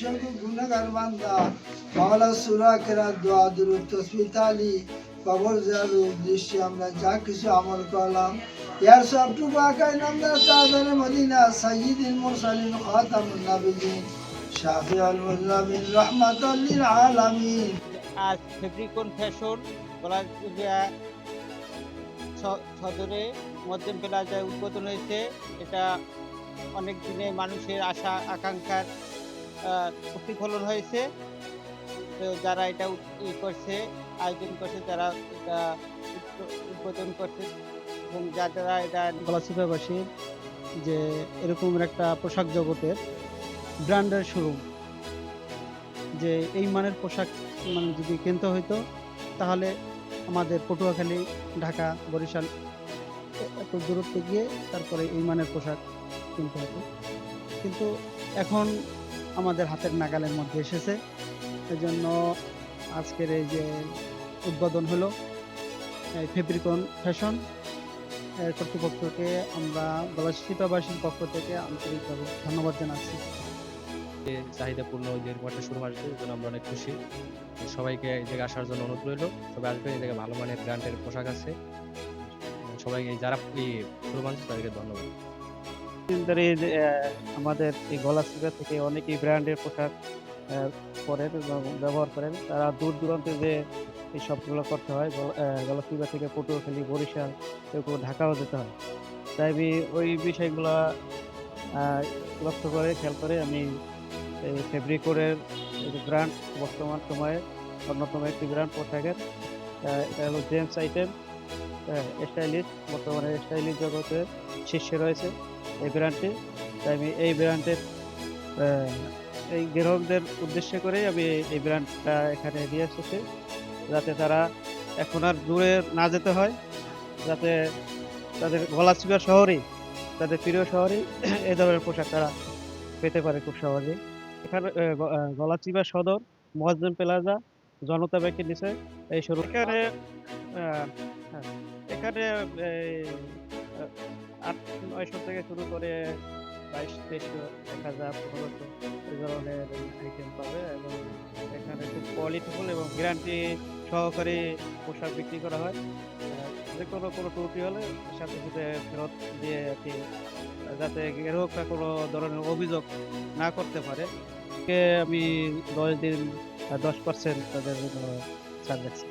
বেশক গুনাহগার বান্দা মাওলা সূরা কেরাত দোয়া দুরূদ তাসবিহ তাহলিল কবর জিয়ারত দৃষ্টি আমরা যা কিছু আমল করলাম ইয়ার সবটুকু আকাই নামদার তাজরে মদিনা সাইয়্যিদুল মুরসালিন খাতামুন নবিয়্যিন শাফিউল মুযনিবিন রাহমাতাল লিল আলামিন। আজ ফেব্রিকন ফ্যাশন গলাচিপা সদরে মধ্যম প্লাজায় উদ্বোধন হয়েছে। এটা অনেক দিনে মানুষের আশা আকাঙ্ক্ষার প্রতিফলন হয়েছে। তো যারা এটা করছে, আয়োজন করছে, যারা এটা উদ্বোধন করছে এবং যারা এটা গলাচিপাবাসীর যে এরকম একটা পোশাক জগতের ব্র্যান্ডের শোরুম, যে এই মানের পোশাক মানে যদি কিনতে হইতো তাহলে আমাদের পটুয়াখালী, ঢাকা, বরিশাল এত দূরত্বে গিয়ে তারপরে এই মানের পোশাক কিনতে হতো, কিন্তু এখন আমাদের হাতের নাগালের মধ্যে এসেছে। এজন্য আজকের এই যে উদ্বোধন হলো ফেব্রিকন ফ্যাশন এর কর্তৃপক্ষকে আমরা গলাচিপাবাসীর পক্ষ থেকে আন্তরিকভাবে ধন্যবাদ জানাচ্ছি। চাহিদাপূর্ণ যে একটা শোরুম আসবে, এই জন্য আমরা অনেক খুশি। সবাইকে এই জায়গায় আসার জন্য অনুরোধ রইল, সবাই আসবে। এই জায়গায় ভালো মানের ব্র্যান্ডের পোশাক আছে। সবাইকে যারা এই শোরুম আনছে তাদেরকে ধন্যবাদ। আমাদের এই গলাচিপা থেকে অনেকেই ব্র্যান্ডের পোশাক পরেন এবং ব্যবহার করেন। তারা দূর দূরান্তে যে এই সবগুলো করতে হয়, গলাচিপা থেকে পটুয়াখালী, বরিশাল, কেউ ঢাকাও যেতে হয়। তাই আমি ওই বিষয়গুলো লক্ষ্য করে খেয়াল করে আমি এই ফেব্রিকোরের ব্র্যান্ড বর্তমান সময়ে অন্যতম একটি ব্র্যান্ড পোশাকের, এটা হলো জেন্টস আইটেম, স্টাইলিশ, বর্তমানে স্টাইলিশ জগতে শীর্ষে রয়েছে এই ব্র্যান্ডটি। তাই আমি এই ব্র্যান্ডের এই গ্রাহকদের উদ্দেশ্য করেই আমি এই ব্র্যান্ডটা এখানে নিয়ে এসেছি, যাতে তারা এখন আর দূরে না যেতে হয়, যাতে তাদের গলাচিপা শহরেই, তাদের প্রিয় শহরেই এই ধরনের পোশাক তারা পেতে পারে খুব সহজেই। এখানে গলাচিপা সদর মুয়াজ্জম প্লাজা জনতা ব্যাংকের নিচে এই শুরু। এখানে আহ, হ্যাঁ, এখানে 800-900 থেকে শুরু করে 2200-2300, 1000-1500 এই ধরনের আইটেম পাবে এবং এখানে খুব কোয়ালিটিফুল এবং গ্যারান্টি সহকারে পোশাক বিক্রি করা হয়। যে কোনো ত্রুটি হলে সাথে সাথে ফেরত দিয়ে আর কি, যাতে গ্রাহকরা কোনো ধরনের অভিযোগ না করতে পারে। আমি 10 দিন 10% তাদের জন্য ছাড় দিচ্ছি।